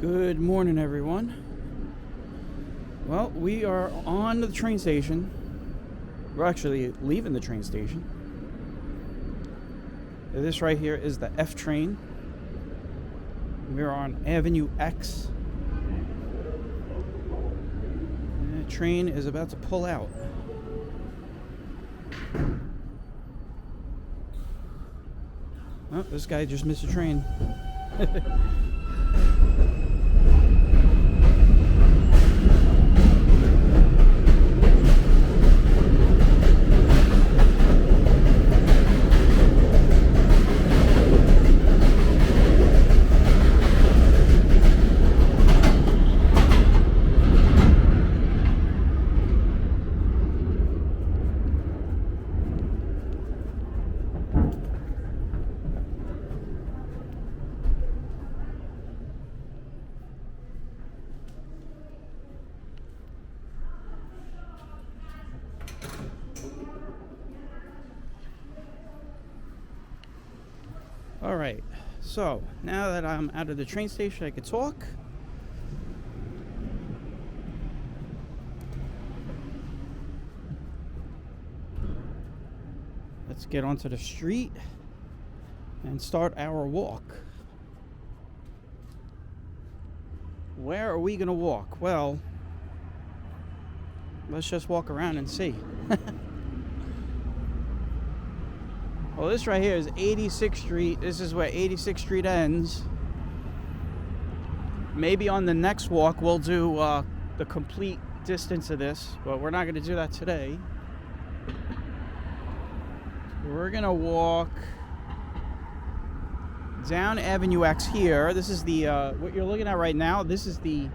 Good morning, everyone. Well, we are on the train station. We're actually leaving the train station. This right here is the F train. We're on Avenue X. And the train is about to pull out. Oh, this guy just missed a train. All right, so now that I'm out of the train station, I can talk. Let's get onto the street and start our walk. Where are we gonna walk? Well, let's just walk around and see. Well, this right here is 86th Street. This is where 86th Street ends. Maybe on the next walk we'll do the complete distance of this, but we're not going to do that today. We're going to walk down Avenue X here. This is the, what you're looking at right now, this is the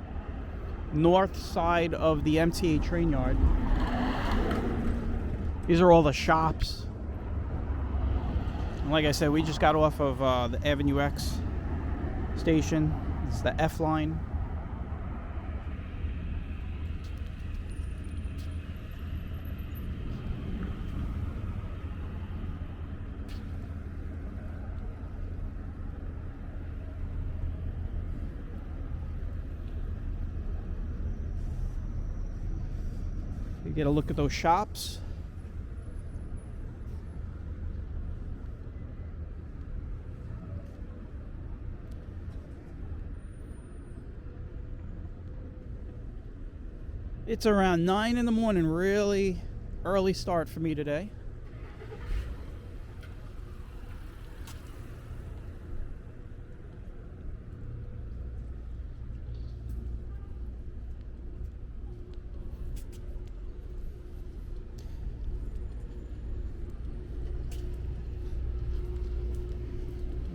north side of the MTA train yard. These are all the shops. Like I said, we just got off of the Avenue X station. It's the F line. You get a look at those shops. It's around 9 in the morning, really early start for me today.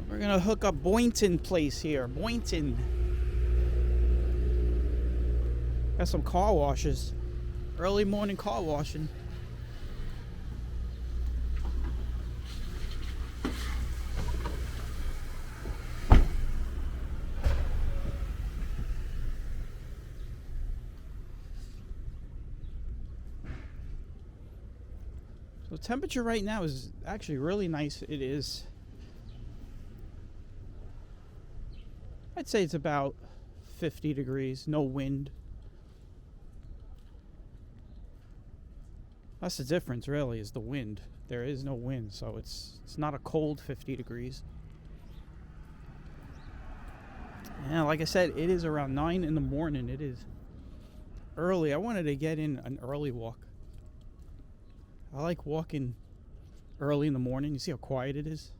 We're gonna hook up Boynton Place here, Boynton. Got some car washes. Early morning car washing. So temperature right now is actually really nice. It is, I'd say it's about 50 degrees, no wind. That's the difference, really, is the wind. There is no wind, so it's not a cold 50 degrees. And like I said, it is around 9 in the morning. It is early. I wanted to get in an early walk. I like walking early in the morning. You see how quiet it is?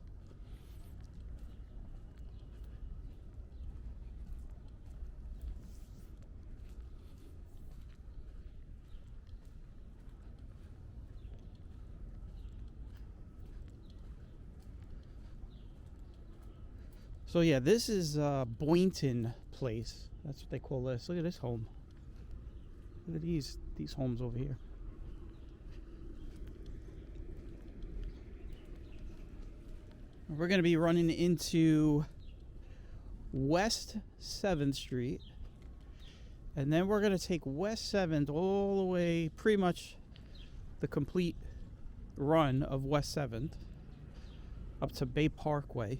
So yeah, this is Boynton Place. That's what they call this. Look at this home. Look at these homes over here. We're going to be running into West 7th Street. And then we're going to take West 7th all the way, pretty much the complete run of West 7th up to Bay Parkway.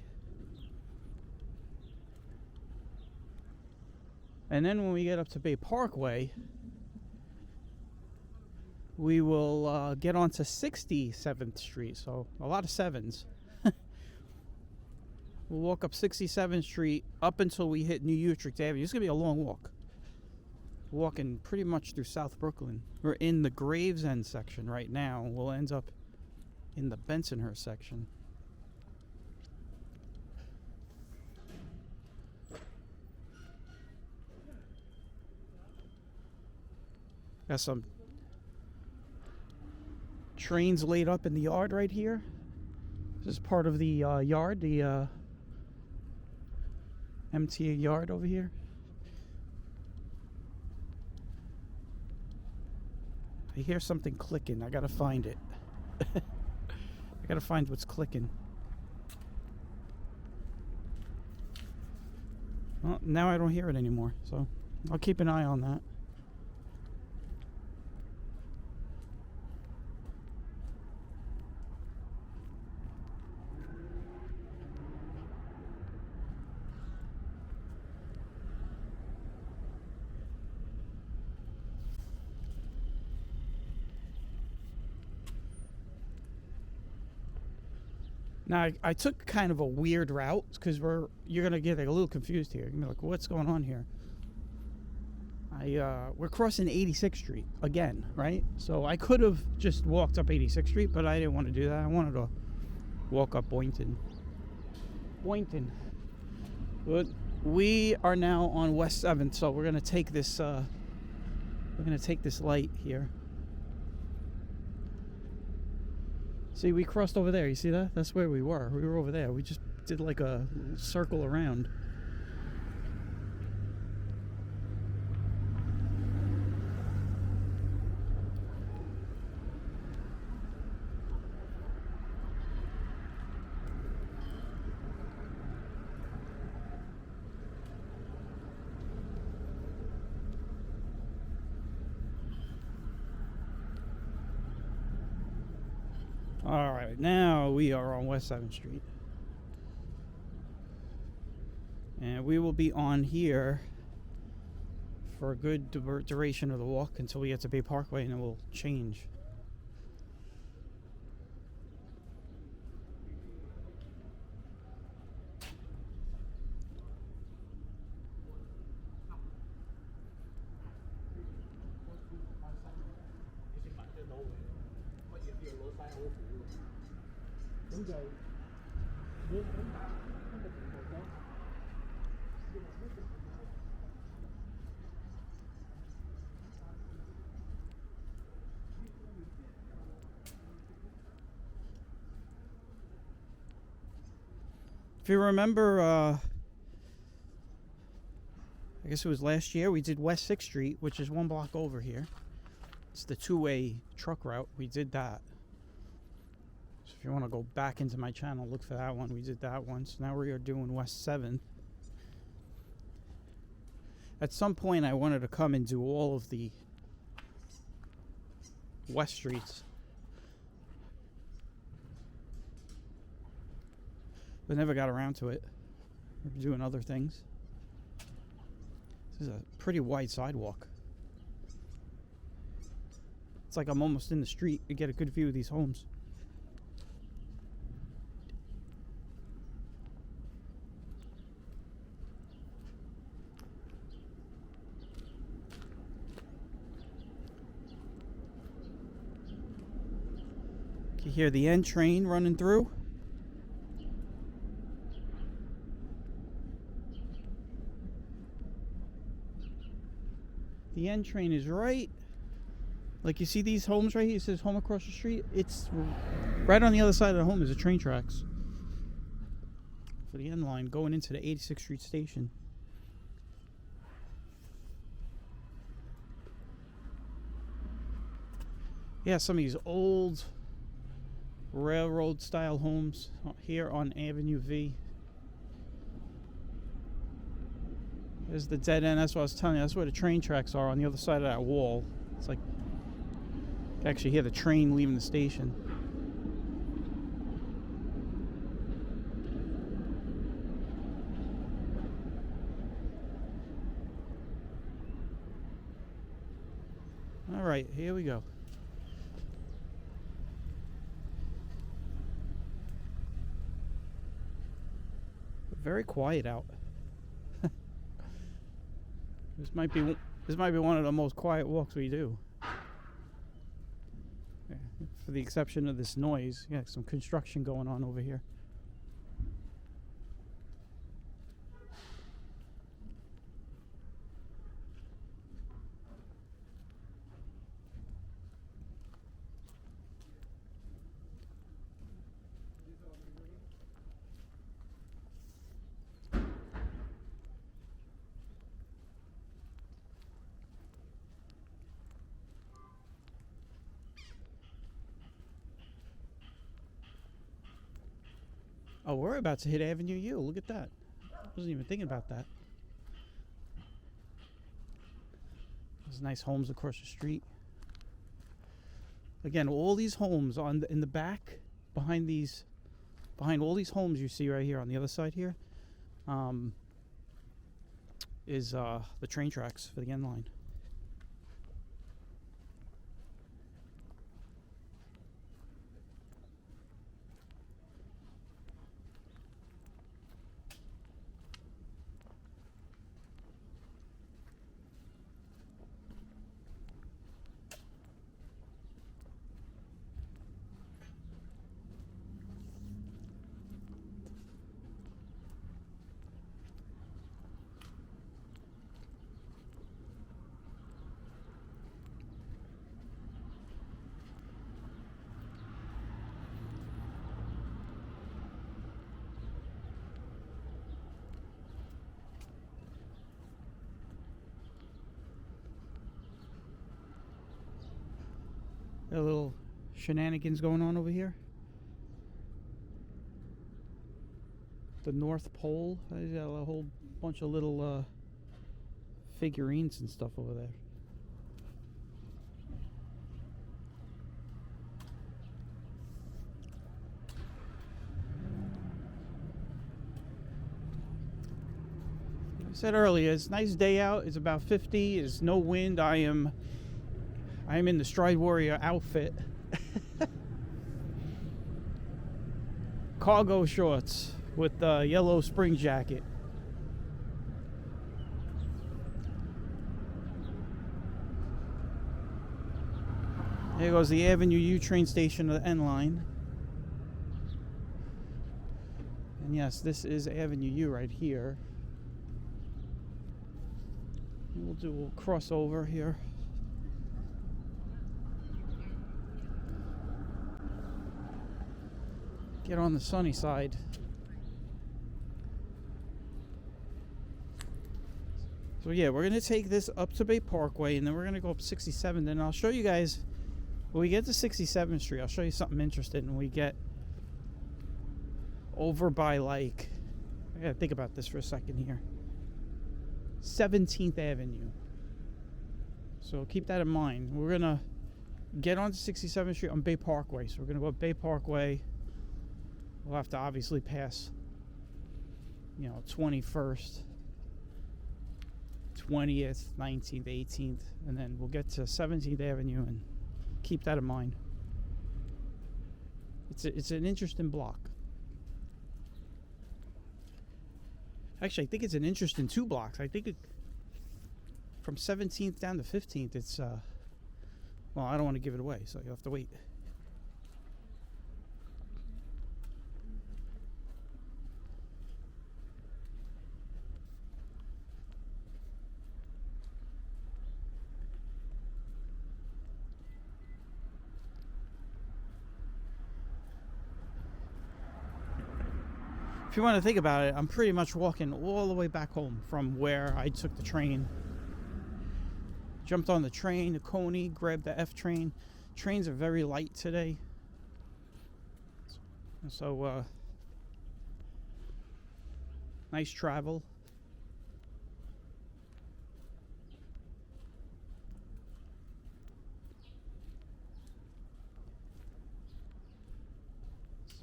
And then when we get up to Bay Parkway, we will get onto 67th Street. So a lot of sevens. We'll walk up 67th Street up until we hit New Utrecht Avenue. It's going to be a long walk. We're walking pretty much through South Brooklyn. We're in the Gravesend section right now. We'll end up in the Bensonhurst section. Got some trains laid up in the yard right here. This is part of the yard, the MTA yard over here. I hear something clicking. I gotta find it. I gotta find what's clicking. Well, now I don't hear it anymore, so I'll keep an eye on that. Now, I took kind of a weird route because you're gonna get like a little confused here. You're gonna be like, what's going on here? We're crossing 86th Street again, right? So I could have just walked up 86th Street, but I didn't want to do that. I wanted to walk up Boynton. But we are now on West 7th, so we're gonna take this. We're gonna take this light here. See, we crossed over there. You see that? That's where we were. We were over there. We just did like a circle around. Alright, now we are on West 7th Street. And we will be on here for a good duration of the walk until we get to Bay Parkway, and then we'll change. If you remember, I guess it was last year, we did West 6th Street, which is one block over here. It's the two-way truck route. We did that. So if you want to go back into my channel, look for that one. We did that one. So now we are doing West 7th. At some point, I wanted to come and do all of the West Streets. But never got around to it. We're doing other things. This is a pretty wide sidewalk. It's like I'm almost in the street to get a good view of these homes. You hear the N train running through. The N train is right, like you see these homes right here. It says home across the street. It's right on the other side of the home is the train tracks for the N line going into the 86th Street station. Yeah, some of these old railroad style homes here on Avenue V. There's the dead end. That's what I was telling you. That's where the train tracks are on the other side of that wall. It's like you can actually hear the train leaving the station. All right, here we go. Very quiet out. This might be one of the most quiet walks we do. Yeah, for the exception of this noise. Yeah, some construction going on over here. Oh, we're about to hit Avenue U. Look at that. I wasn't even thinking about that. There's nice homes across the street. Again, all these homes in the back, behind all these homes you see right here on the other side here, is the train tracks for the N line. A little shenanigans going on over here. The North Pole has got a whole bunch of little figurines and stuff over there. Like I said earlier, it's a nice day out. It's about 50. There's no wind. I am in the Stride Warrior outfit. Cargo shorts with the yellow spring jacket. There goes the Avenue U train station of the N line. And yes, this is Avenue U right here. We'll do a little crossover here. Get on the sunny side. So yeah, we're gonna take this up to Bay Parkway, and then we're gonna go up 67. And I'll show you guys when we get to 67th Street. I'll show you something interesting when we get over by, like, I gotta think about this for a second here. 17th Avenue. So keep that in mind. We're gonna get onto 67th Street on Bay Parkway. So we're gonna go up Bay Parkway. We'll have to obviously pass, 21st, 20th, 19th, 18th, and then we'll get to 17th Avenue, and keep that in mind. It's an interesting block. Actually, I think it's an interesting 2 blocks. I think from 17th down to 15th, it's, well, I don't want to give it away, so you'll have to wait. If you want to think about it, I'm pretty much walking all the way back home from where I took the train. Jumped on the train to Coney, grabbed the F train. Trains are very light today. So, nice travel.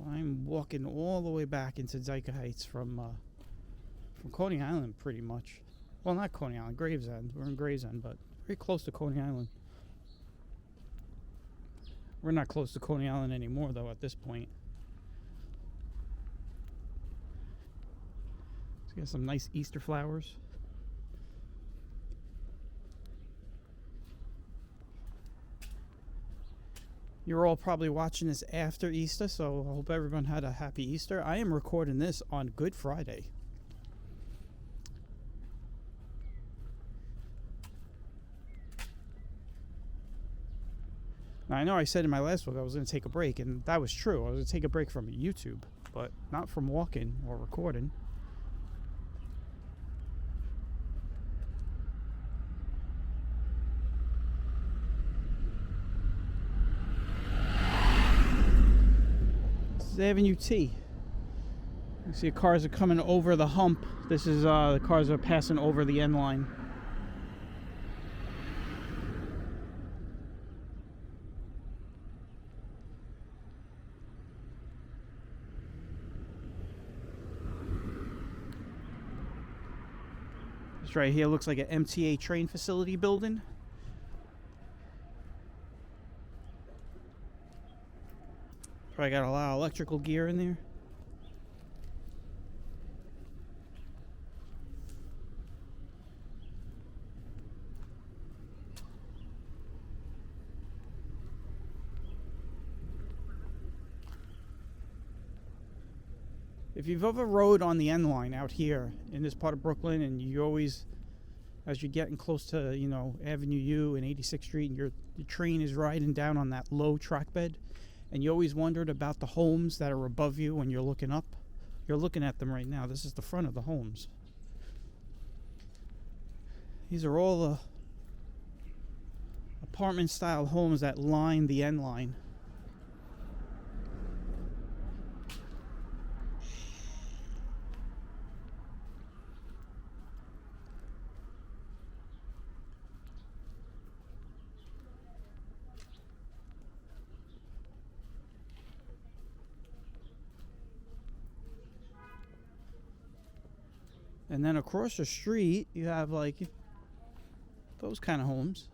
I'm walking all the way back into Dyker Heights from Coney Island, pretty much. Well, not Coney Island, Gravesend. We're in Gravesend, but very close to Coney Island. We're not close to Coney Island anymore, though, at this point. So we got some nice Easter flowers. You're all probably watching this after Easter, so I hope everyone had a happy Easter. I am recording this on Good Friday. Now, I know I said in my last vlog I was going to take a break, and that was true. I was going to take a break from YouTube, but not from walking or recording. This is Avenue T. You see cars are coming over the hump. This is the cars are passing over the end line. This right here looks like an MTA train facility building. Probably got a lot of electrical gear in there. If you've ever rode on the N line out here in this part of Brooklyn, and you always, as you're getting close to, you know, Avenue U and 86th Street, and your train is riding down on that low track bed, and you always wondered about the homes that are above you when you're looking up. You're looking at them right now. This is the front of the homes. These are all the apartment-style homes that line the N line. And then across the street, you have like those kind of homes.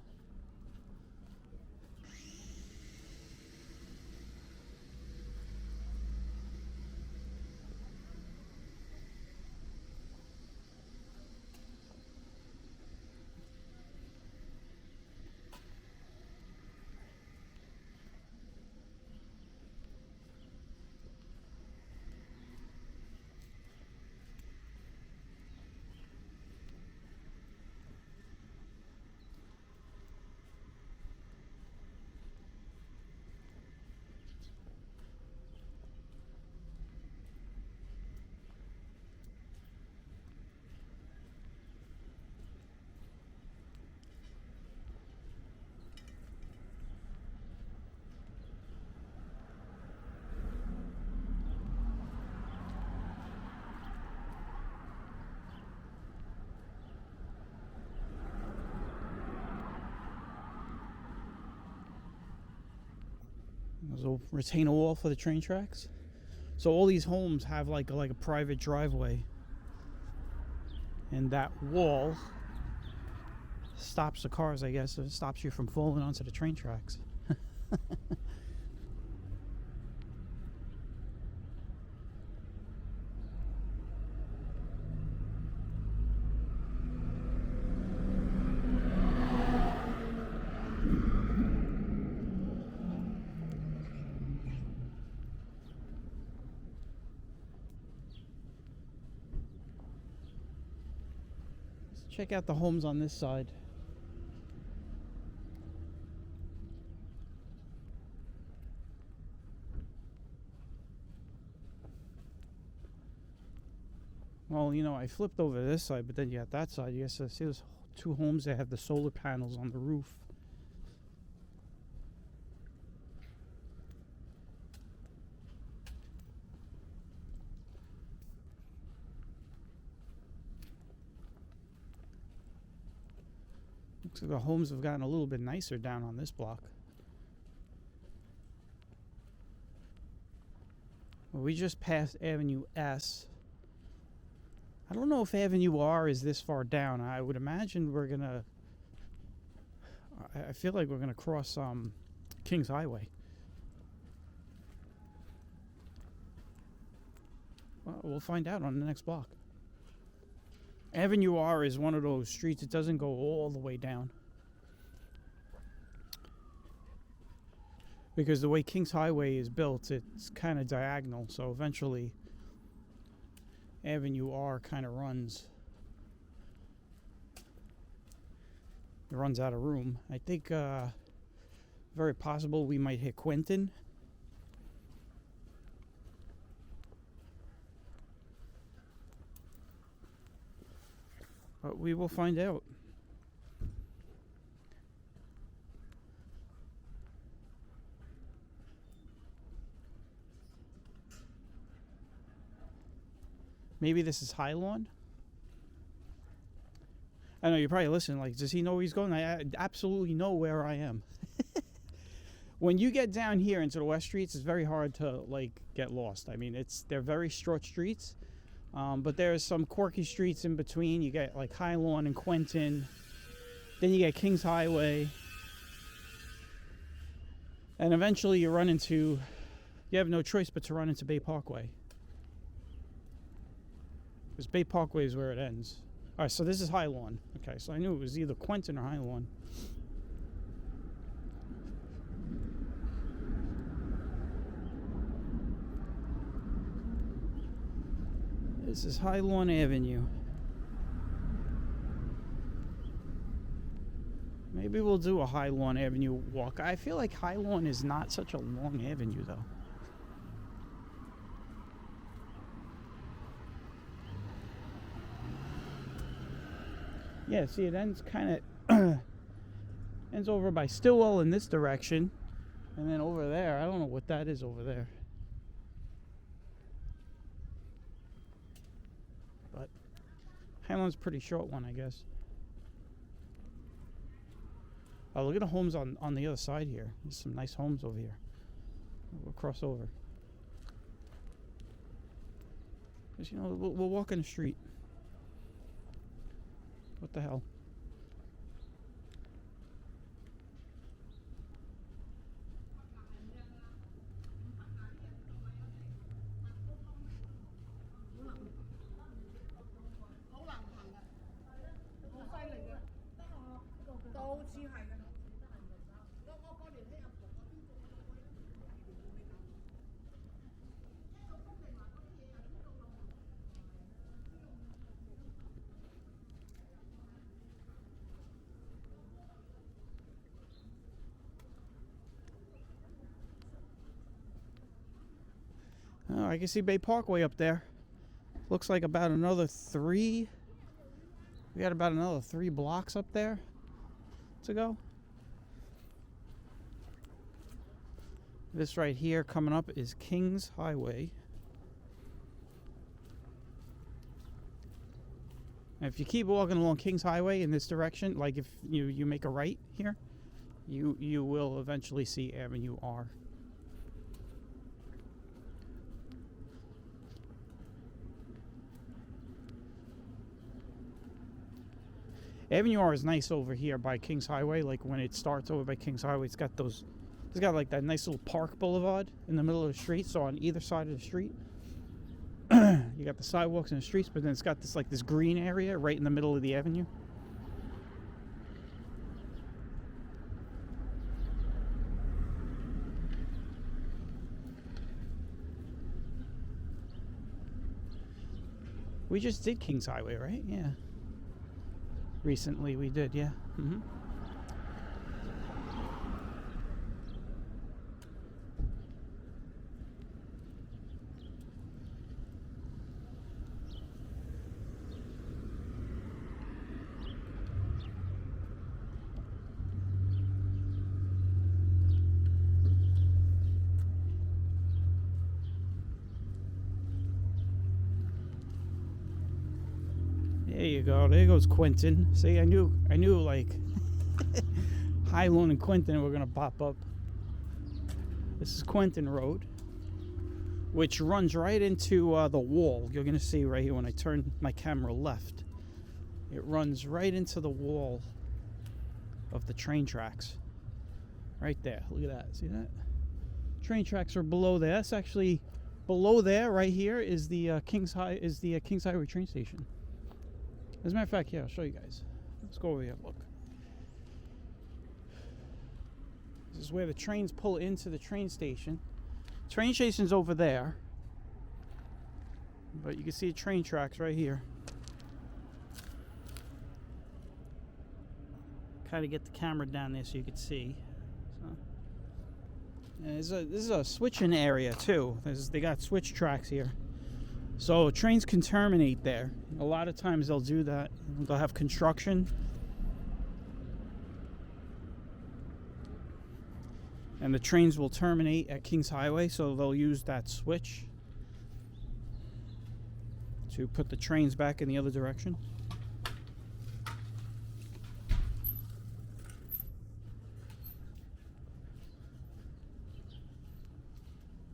There's a retaining wall for the train tracks. So all these homes have like a private driveway, and that wall stops the cars, I guess. It stops you from falling onto the train tracks. Check out the homes on this side. Well, you know, I flipped over this side, but then you got that side. You guys see those two homes that have the solar panels on the roof. Looks like the homes have gotten a little bit nicer down on this block. Well, we just passed Avenue S. I don't know if Avenue R is this far down. I would imagine we're gonna... I feel like we're gonna cross Kings Highway. Well, we'll find out on the next block. Avenue R is one of those streets. It doesn't go all the way down. Because the way Kings Highway is built, it's kind of diagonal. So eventually, Avenue R kind of runs. It runs out of room. I think very possible we might hit Quentin. But we will find out. Maybe this is High Lawn? I know you're probably listening like, does he know where he's going? I absolutely know where I am. When you get down here into the West Streets, it's very hard to like get lost. I mean, they're very short streets, but there's some quirky streets in between. You get like High Lawn and Quentin, then you get Kings Highway, and eventually you have no choice but to run into Bay Parkway. Because Bay Parkway is where it ends. All right, so this is High Lawn. Okay, so I knew it was either Quentin or High Lawn. This is High Lawn Avenue. Maybe we'll do a High Lawn Avenue walk. I feel like High Lawn is not such a long avenue, though. Yeah, see, it ends kind of ends over by Stillwell in this direction, and then over there, I don't know what that is over there. But Highland's a pretty short one, I guess. Oh, look at the homes on the other side here. There's some nice homes over here. We'll cross over. Because, we'll walk in the street. What the hell? Oh, I can see Bay Parkway up there. Looks like about another 3. We got about another 3 blocks up there to go. This right here coming up is Kings Highway. And if you keep walking along Kings Highway in this direction, like if you make a right here, you will eventually see Avenue R. Avenue R is nice over here by Kings Highway. Like when it starts over by Kings Highway, it's got like that nice little park boulevard in the middle of the street. So on either side of the street, you got the sidewalks and the streets, but then it's got this green area right in the middle of the avenue. We just did Kings Highway, right? Yeah. Recently we did, yeah. Mm-hmm. There you go. There goes Quentin. See, I knew like High Lawn and Quentin were gonna pop up. This is Quentin Road, which runs right into the wall. You're gonna see right here when I turn my camera left. It runs right into the wall of the train tracks. Right there. Look at that. See that? Train tracks are below there. That's actually below there, right here, is the Kings Highway train station. As a matter of fact, yeah, I'll show you guys. Let's go over here and look. This is where the trains pull into the train station. Train station's over there, but you can see the train tracks right here. Kind of get the camera down there so you can see. And this is a switching area too. They got switch tracks here, so trains can terminate there. A lot of times they'll do that. They'll have construction, and the trains will terminate at Kings Highway, so they'll use that switch to put the trains back in the other direction.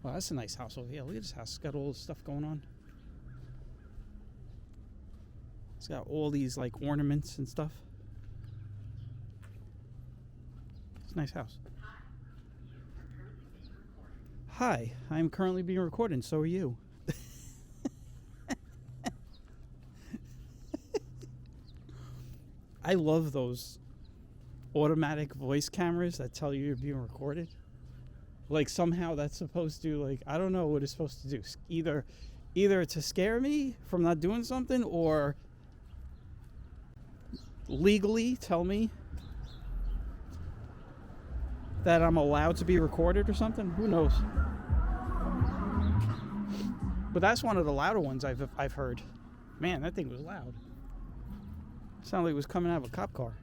Wow, that's a nice house over here. Look at this house. It's got all this stuff going on. It's got all these like ornaments and stuff. It's a nice house. Hi, I'm currently being recorded, and so are you. I love those automatic voice cameras that tell you you're being recorded. Like somehow that's supposed to, like, I don't know what it's supposed to do. Either to scare me from not doing something, or legally tell me that I'm allowed to be recorded or something. Who knows? But that's one of the louder ones I've heard. Man, that thing was loud. Sounded like it was coming out of a cop car.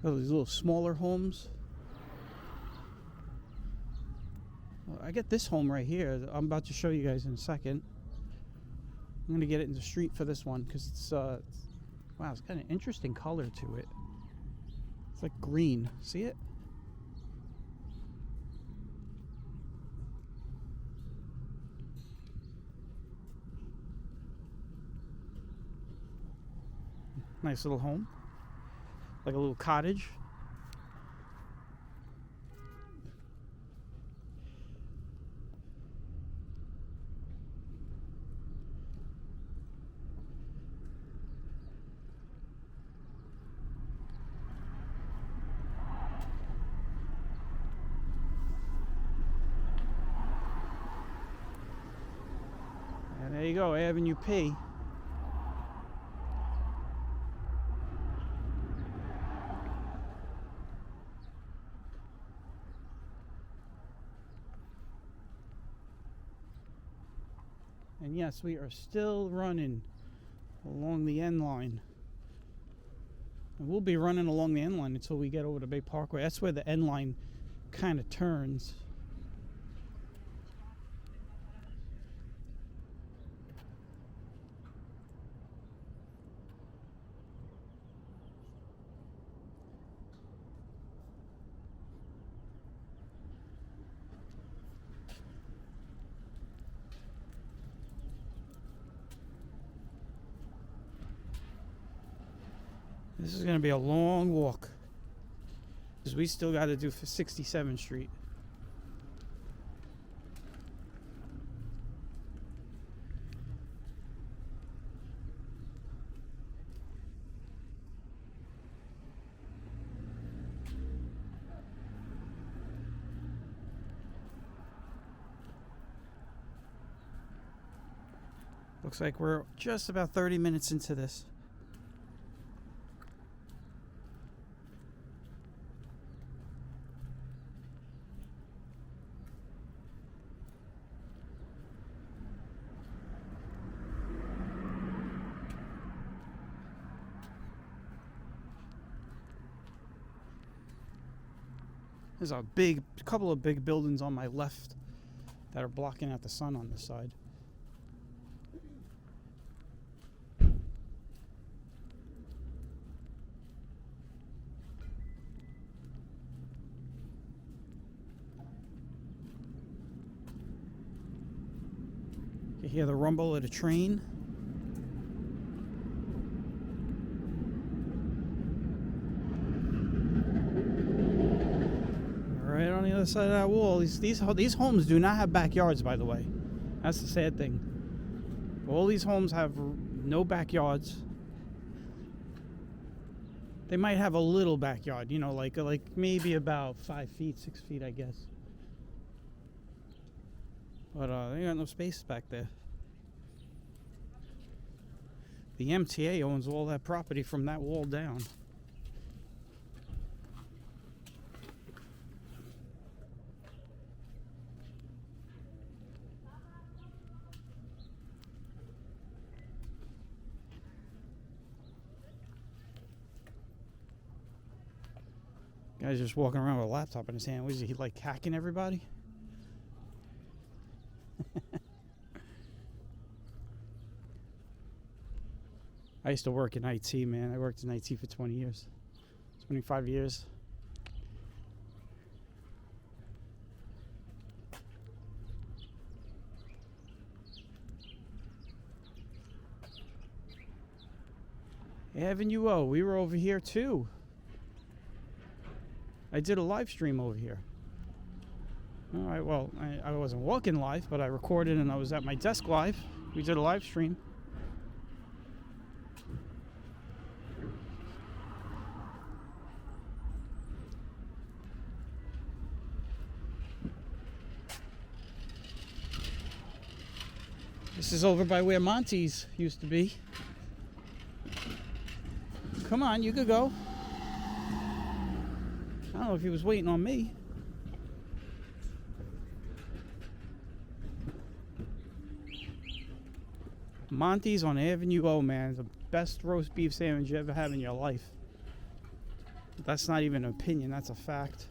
Oh, these little smaller homes. Well, I get this home right here. I'm about to show you guys in a second. I'm going to get it in the street for this one because it's wow, it's got an interesting color to it. It's like green. See it? Nice little home. Like a little cottage. And there you go, Avenue P. And yes, we are still running along the end line. And we'll be running along the end line until we get over to Bay Parkway. That's where the end line kind of turns. This is going to be a long walk because we still got to do 67th Street. Looks like we're just about 30 minutes into this. There's a couple of big buildings on my left that are blocking out the sun on this side. You hear the rumble of the train. Right on the other side of that wall. These homes do not have backyards, by the way. That's the sad thing. All these homes have no backyards. They might have a little backyard, you know, like maybe about 5 feet, 6 feet, I guess. But they got no space back there. The MTA owns all that property from that wall down. Guy's just walking around with a laptop in his hand. Was he like hacking everybody? I used to work in IT, man. I worked in IT for 20 years. 25 years. Avenue O, we were over here too. I did a live stream over here. All right, well, I wasn't walking live, but I recorded and I was at my desk live. We did a live stream. This is over by where Monty's used to be. Come on, you could go. I don't know if he was waiting on me. Monty's on Avenue O, man. The best roast beef sandwich you ever had in your life. That's not even an opinion, that's a fact.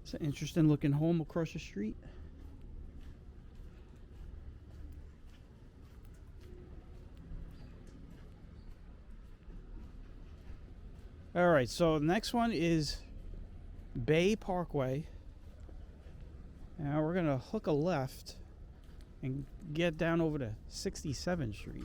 It's an interesting looking home across the street. All right, so the next one is Bay Parkway. Now we're gonna hook a left and get down over to 67th Street.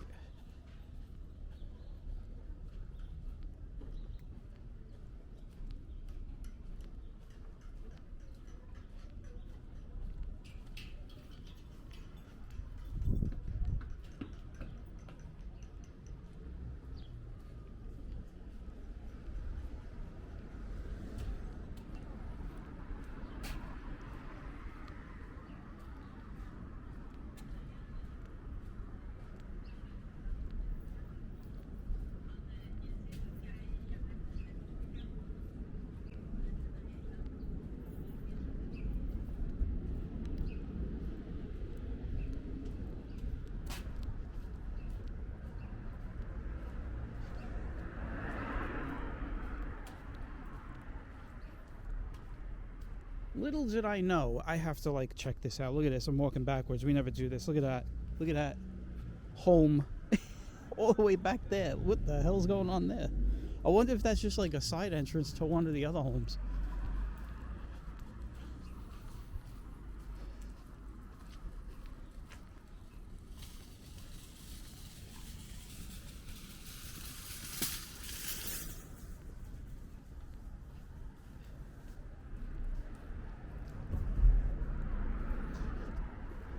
Little did I know, I have to like check this out. Look at this, I'm walking backwards. We never do this. Look at that. Look at that. Home. All the way back there. What the hell's going on there? I wonder if that's just like a side entrance to one of the other homes.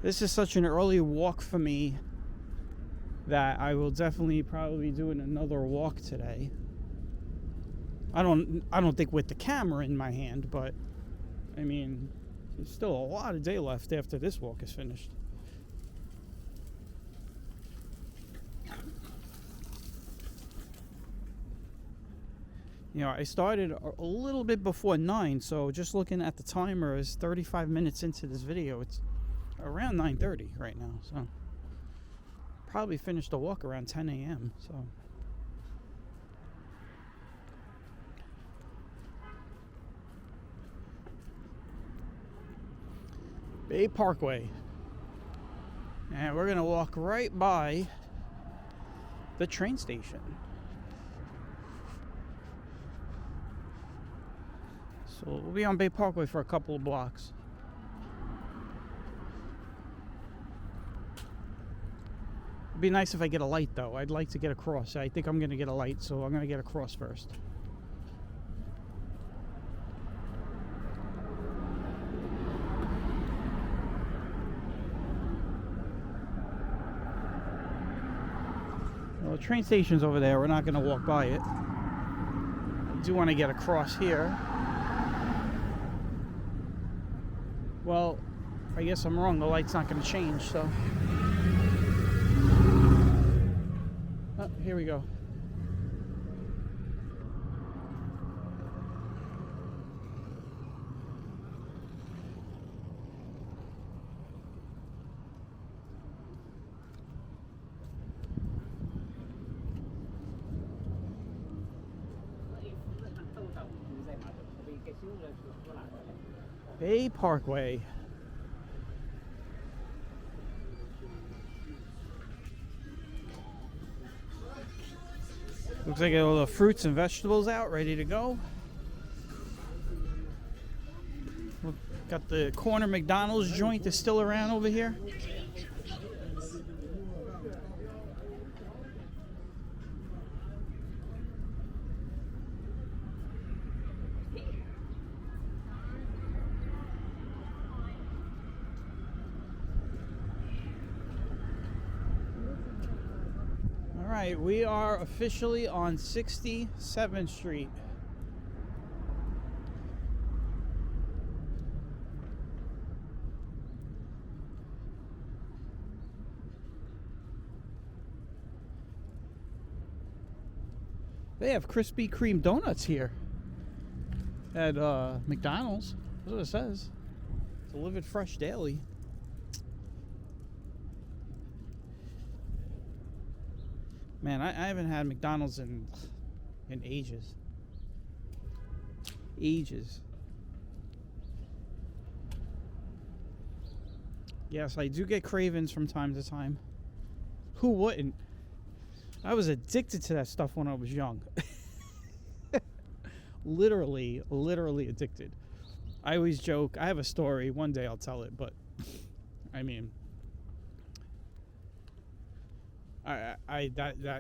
This is such an early walk for me that I will definitely probably be doing another walk today. I don't think with the camera in my hand, but I mean, there's still a lot of day left after this walk is finished. You know, I started a little bit before 9, so just looking at the timer is 35 minutes into this video. It's around 9:30 right now, so probably finished the walk around 10 a.m. So Bay Parkway, And we're gonna walk right by the train station. So we'll be on Bay Parkway for a couple of blocks. It'd be nice if I get a light though. I'd like to get across. I think I'm gonna get a light, so I'm gonna get across first. Well, the train station's over there. We're not gonna walk by it. I do want to get across here. Well, I guess I'm wrong. The light's not gonna change, so. Oh, here we go. Bay Parkway. Looks like all the fruits and vegetables out, ready to go. We've got the corner McDonald's joint is still around over here. All right, we are officially on 67th Street. They have Krispy Kreme donuts here at McDonald's. That's what it says. Delivered fresh daily. Man, I haven't had McDonald's in ages. Ages. Yes, I do get cravings from time to time. Who wouldn't? I was addicted to that stuff when I was young. Literally addicted. I always joke. I have a story. One day I'll tell it, but I mean,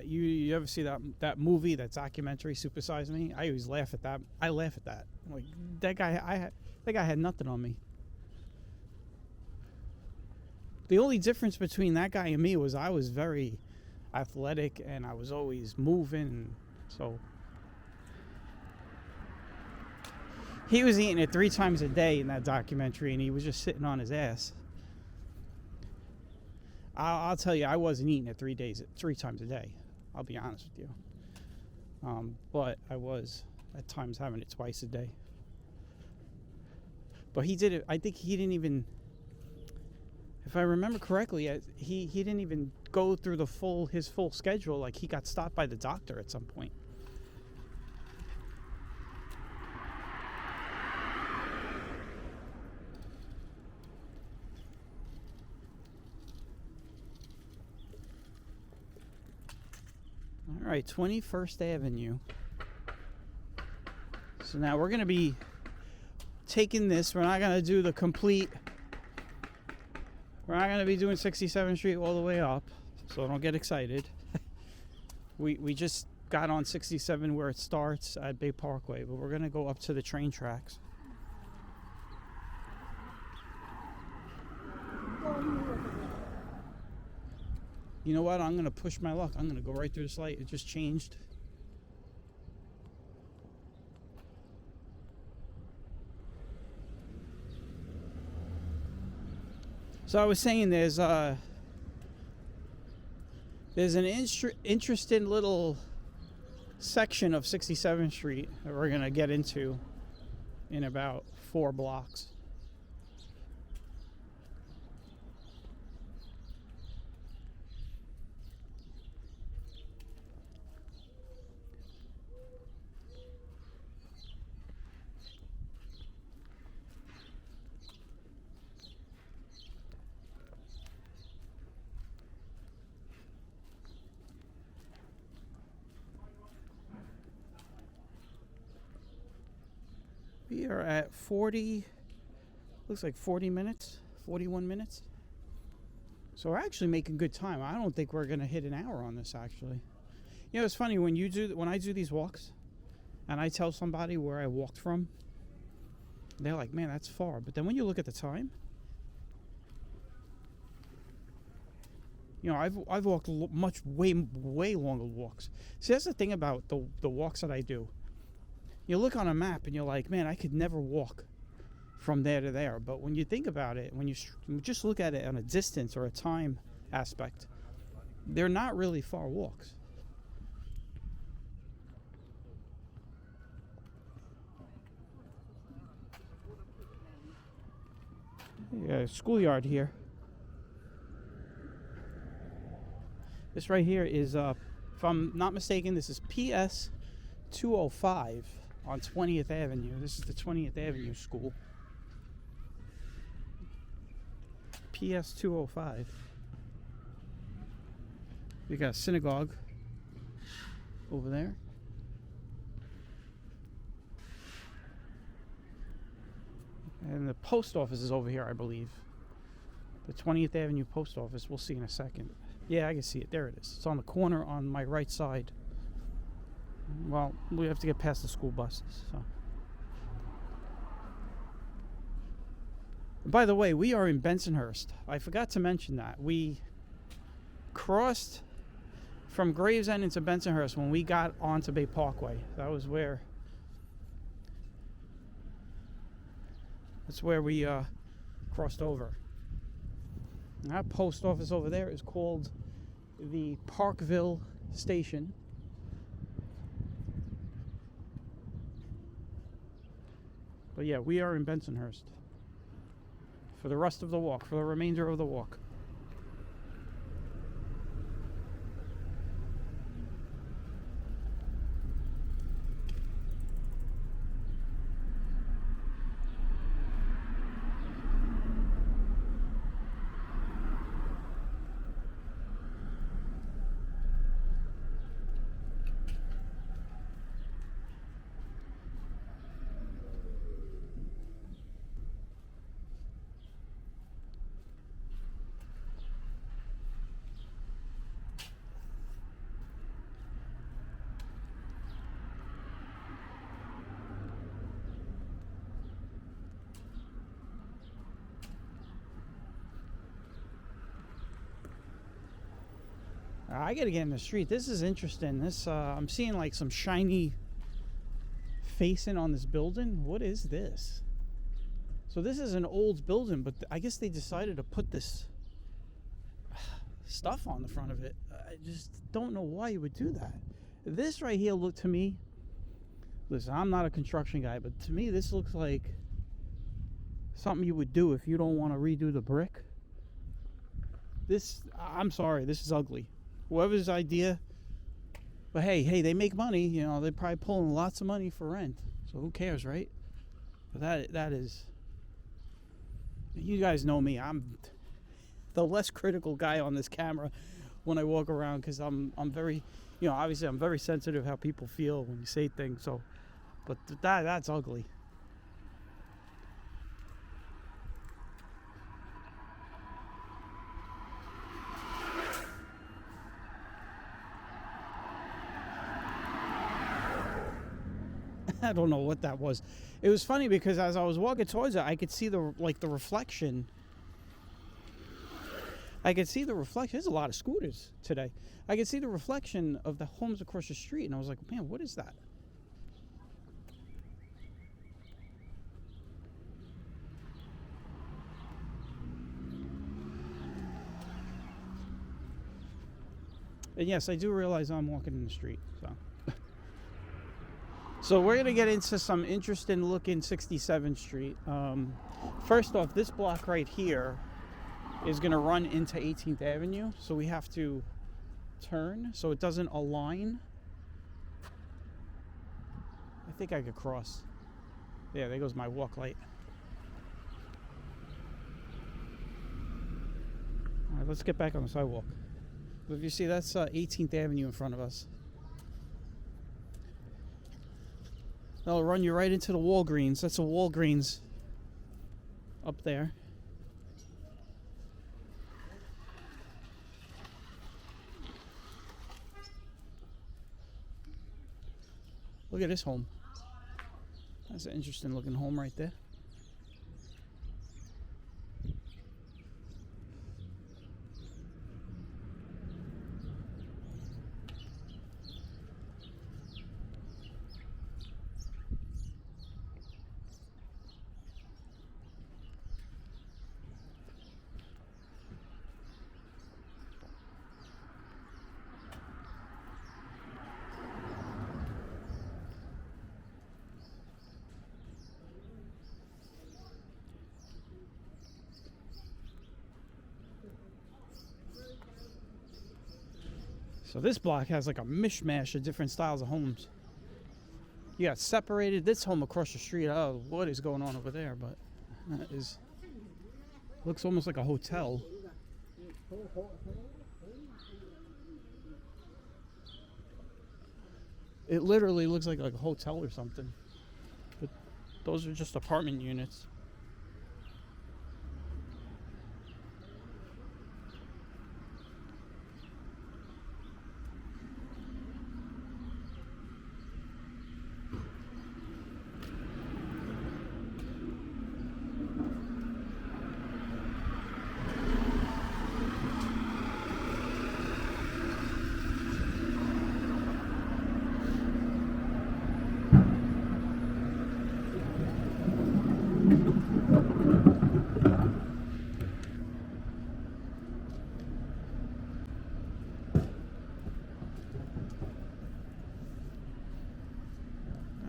you ever see that movie, that documentary, Super Size Me? I always laugh at that. I laugh at that. Like that guy had nothing on me. The only difference between that guy and me was I was very athletic and I was always moving. So he was eating it 3 times a day in that documentary, and he was just sitting on his ass. I'll tell you, I wasn't eating it 3 times a day. I'll be honest with you. But I was at times having it twice a day. But he did it. I think he didn't even, if I remember correctly, he didn't even go through his full schedule. Like, he got stopped by the doctor at some point. All right, 21st Avenue. So now we're going to be taking this. We're not going to do the complete. We're not going to be doing 67th Street all the way up, so don't get excited. We just got on 67 where it starts at Bay Parkway, but we're going to go up to the train tracks. You know what? I'm going to push my luck. I'm going to go right through this light. It just changed. So I was saying there's an interesting little section of 67th Street that we're going to get into in about 4 blocks. We are at 40, looks like 40 minutes, 41 minutes. So we're actually making good time. I don't think we're gonna hit an hour on this actually. You know, it's funny when I do these walks and I tell somebody where I walked from, they're like, man, that's far. But then when you look at the time, you know, I've walked way longer walks. See, that's the thing about the walks that I do. You look on a map and you're like, man, I could never walk from there to there. But when you think about it, when you just look at it on a distance or a time aspect, they're not really far walks. Yeah, schoolyard here. This right here is, if I'm not mistaken, this is PS 205 on 20th Avenue. This is the 20th Avenue school. PS 205. We got a synagogue over there. And the post office is over here, I believe. The 20th Avenue post office. We'll see in a second. Yeah, I can see it. There it is. It's on the corner on my right side. Well, we have to get past the school buses. So. By the way, we are in Bensonhurst. I forgot to mention that. We crossed from Gravesend into Bensonhurst when we got onto Bay Parkway. That's where we crossed over. That post office over there is called the Parkville Station. But yeah, we are in Bensonhurst for the rest of the walk, for the remainder of the walk. I gotta get in the street. This is interesting. This I'm seeing like some shiny facing on this building. What is this? So this is an old building, but I guess they decided to put this stuff on the front of it. I just don't know why you would do that. This right here looked to me, listen, I'm not a construction guy, but to me this looks like something you would do if you don't want to redo the brick. This, I'm sorry, this is ugly. Whoever's idea, but hey, they make money, you know, they're probably pulling lots of money for rent, so who cares, right? But that is, you guys know me, I'm the less critical guy on this camera when I walk around, because I'm very, you know, obviously I'm very sensitive how people feel when you say things, so, but that's ugly. I don't know what that was. It was funny because as I was walking towards it, I could see the reflection. I could see the reflection. There's a lot of scooters today. I could see the reflection of the homes across the street, and I was like, man, what is that? And yes, I do realize I'm walking in the street, so. So we're going to get into some interesting looking 67th Street. First off, this block right here is going to run into 18th Avenue. So we have to turn so it doesn't align. I think I could cross. Yeah, there goes my walk light. All right, let's get back on the sidewalk. If you see, that's 18th Avenue in front of us. They'll run you right into the Walgreens. That's a Walgreens up there. Look at this home. That's an interesting looking home right there. So this block has like a mishmash of different styles of homes. You got separated. This home across the street, oh, what is going on over there? But that is, looks almost like a hotel. It literally looks like a hotel or something. But those are just apartment units.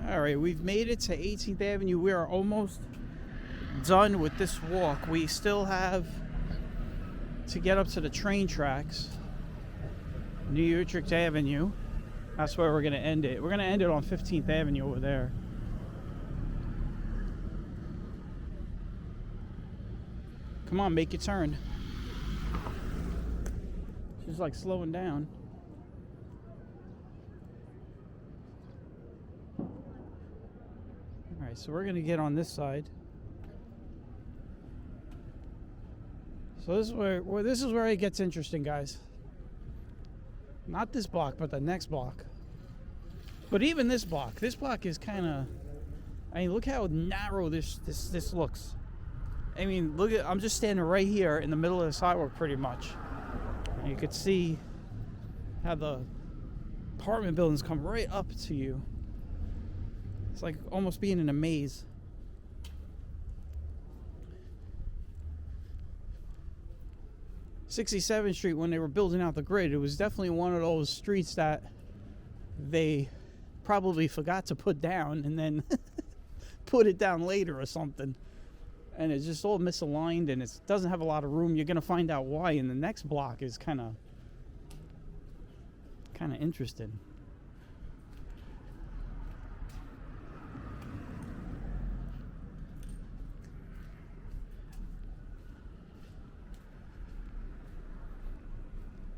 Alright, we've made it to 18th Avenue. We are almost done with this walk. We still have to get up to the train tracks. New Utrecht Avenue. That's where we're going to end it. We're going to end it on 15th Avenue over there. Come on, make your turn. She's like slowing down. Alright, so we're going to get on this side. So this is where it gets interesting, guys. Not this block, but the next block. But even this block is kind of, I mean, look how narrow this looks. I mean, look at, I'm just standing right here in the middle of the sidewalk pretty much. And you could see how the apartment buildings come right up to you. It's like almost being in a maze. '67th Street, when they were building out the grid, it was definitely one of those streets that they probably forgot to put down and then put it down later or something. And it's just all misaligned and it doesn't have a lot of room. You're going to find out why in the next block is kind of interesting.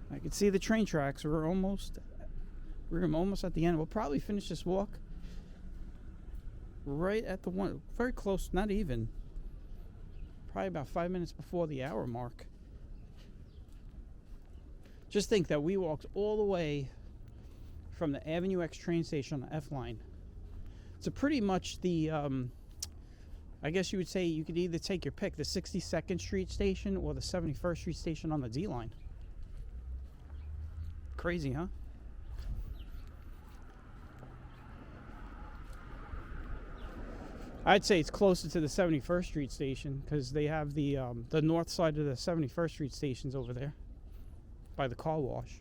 I can see the train tracks. We're almost at the end. We'll probably finish this walk right at the one, very close, not even. Probably about 5 minutes before the hour mark. Just think that we walked all the way from the Avenue X train station on the F line. So pretty much the, I guess you would say you could either take your pick, the 62nd Street station or the 71st Street station on the D line. Crazy, huh? I'd say it's closer to the 71st Street station because they have the north side of the 71st Street stations over there by the car wash.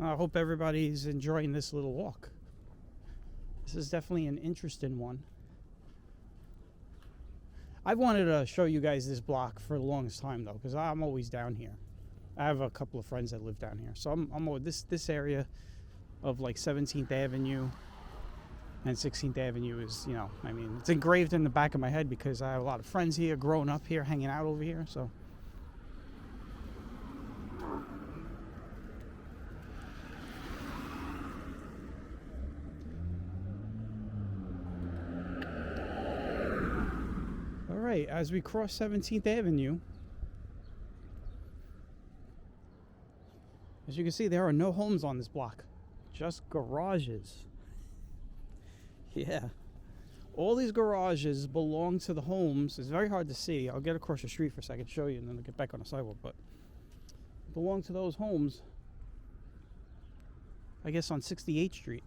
I hope everybody's enjoying this little walk. This is definitely an interesting one. I've wanted to show you guys this block for the longest time though, because I'm always down here. I have a couple of friends that live down here, so I'm this area of like 17th Avenue And 16th Avenue is, you know, I mean, it's engraved in the back of my head because I have a lot of friends here, growing up here, hanging out over here, so. All right, as we cross 17th Avenue, as you can see, there are no homes on this block, just garages. Yeah. All these garages belong to the homes. It's very hard to see. I'll get across the street for a second, show you, and then I'll get back on the sidewalk. But belong to those homes, I guess, on 68th Street.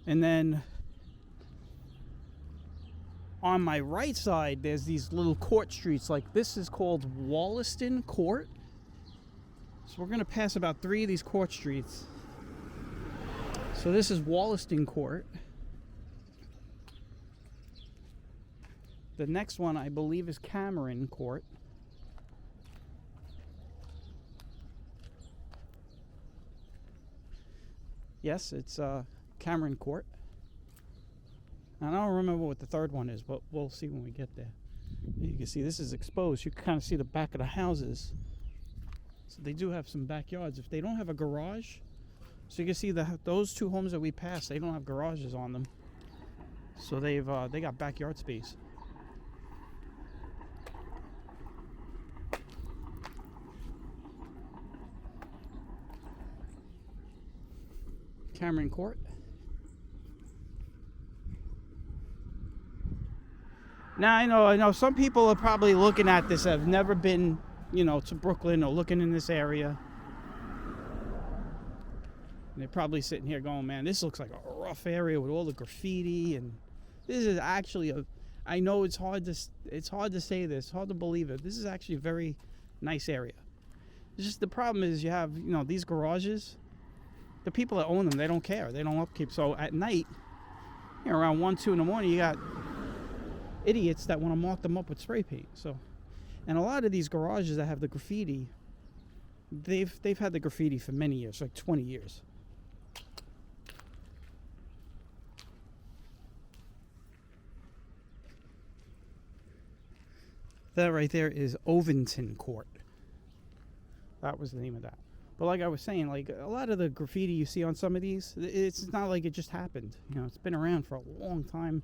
And then on my right side, there's these little court streets. Like this is called Wollaston Court. So we're going to pass about 3 of these court streets. So this is Wollaston Court. The next one, I believe, is Cameron Court. Yes, it's Cameron Court. And I don't remember what the third one is, but we'll see when we get there. You can see this is exposed. You can kind of see the back of the houses. So they do have some backyards. If they don't have a garage, so you can see those 2 homes that we passed, they don't have garages on them. So they got backyard space. Cameron Court. Now I know some people are probably looking at this have never been, you know, to Brooklyn or looking in this area. And they're probably sitting here going, man, this looks like a rough area with all the graffiti. And this is actually I know it's hard to say this, hard to believe it. This is actually a very nice area. It's just the problem is you have, you know, these garages. The people that own them, they don't care. They don't upkeep. So at night, you know, around 1, 2 in the morning, you got idiots that want to mark them up with spray paint. So, and a lot of these garages that have the graffiti, they've had the graffiti for many years, like 20 years. That right there is Overton Court. That was the name of that. But like I was saying, like a lot of the graffiti you see on some of these, it's not like it just happened. You know, it's been around for a long time.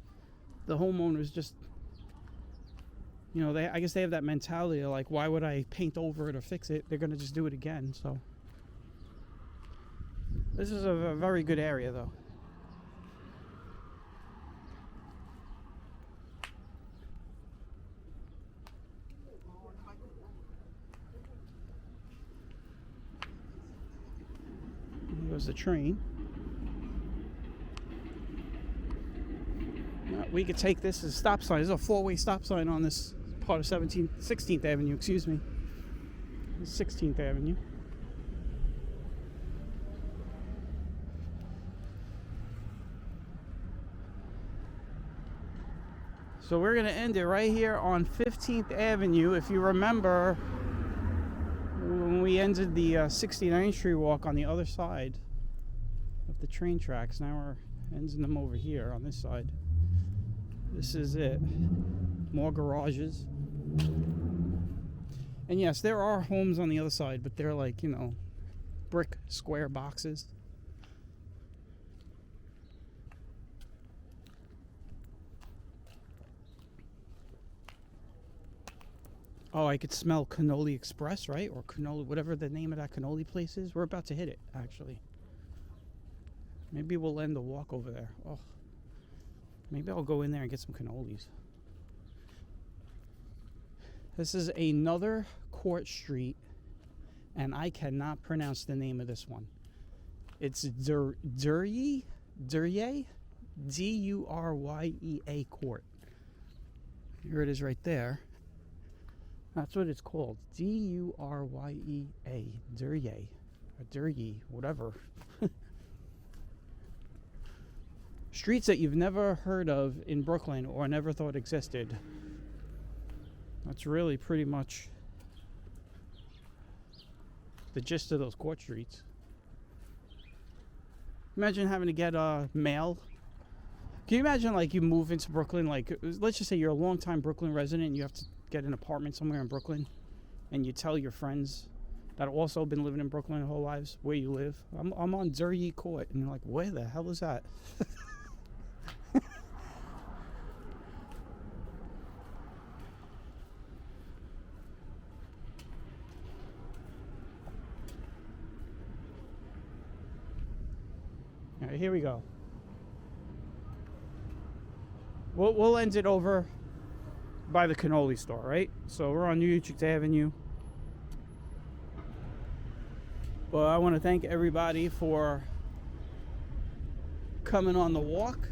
The homeowners just, you know, I guess they have that mentality of like, why would I paint over it or fix it? They're going to just do it again. So this is a very good area, though. Here goes the train. We could take this as a stop sign. There's a 4-way stop sign on this part of 16th Avenue, excuse me. 16th Avenue. So we're going to end it right here on 15th Avenue. If you remember, when we ended the 69th Street walk on the other side of the train tracks, now we're ending them over here on this side. This is it. More garages. And yes, there are homes on the other side, but they're like, you know, brick square boxes. Oh, I could smell Cannoli Express, right? Or Cannoli, whatever the name of that Cannoli place is. We're about to hit it, actually. Maybe we'll end the walk over there. Oh, maybe I'll go in there and get some cannolis. This is another court street, and I cannot pronounce the name of this one. It's Durye, D-U-R-Y-E-A Court. Here it is right there. That's what it's called. D-U-R-Y-E-A. Durye. Or Durye, whatever. Streets that you've never heard of in Brooklyn or never thought existed. That's really pretty much the gist of those court streets. Imagine having to get mail. Can you imagine, like, you move into Brooklyn, like, let's just say you're a long-time Brooklyn resident and you have to get an apartment somewhere in Brooklyn, and you tell your friends that have also been living in Brooklyn their whole lives where you live. I'm on Zurye Court, and you're like, where the hell is that? All right, here we go. We'll end it over by the cannoli store, right? So we're on Utrecht Avenue. Well, I want to thank everybody for coming on the walk.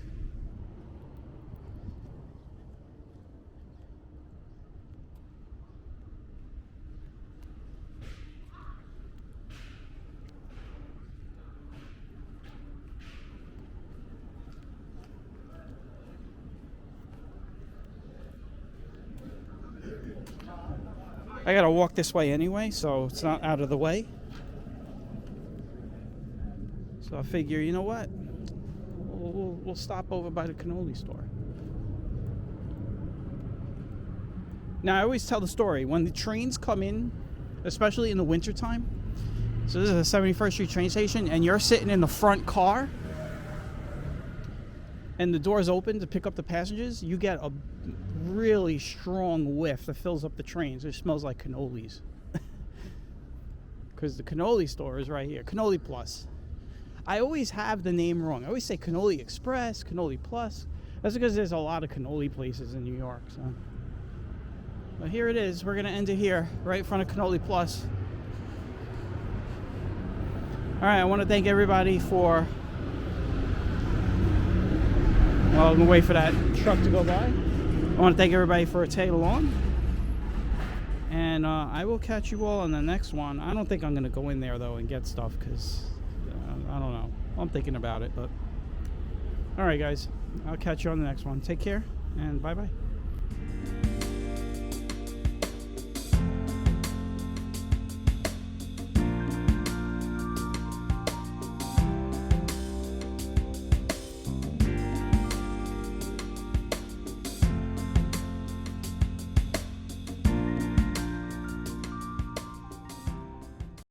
I gotta walk this way anyway, so it's not out of the way. So I figure, you know what? We'll stop over by the cannoli store. Now, I always tell the story. When the trains come in, especially in the wintertime, so this is the 71st Street train station, and you're sitting in the front car, and the doors open to pick up the passengers, you get a really strong whiff that fills up the trains. It smells like cannolis. Because the cannoli store is right here. Cannoli Plus. I always have the name wrong. I always say Cannoli Express, Cannoli Plus. That's because there's a lot of cannoli places in New York. So, but here it is. We're going to end it here, right in front of Cannoli Plus. All right, I want to thank everybody for... Well, I'm going to wait for that truck to go by. I want to thank everybody for a tag along. And I will catch you all on the next one. I don't think I'm going to go in there, though, and get stuff, because I don't know. I'm thinking about it, but... All right, guys. I'll catch you on the next one. Take care, and bye-bye.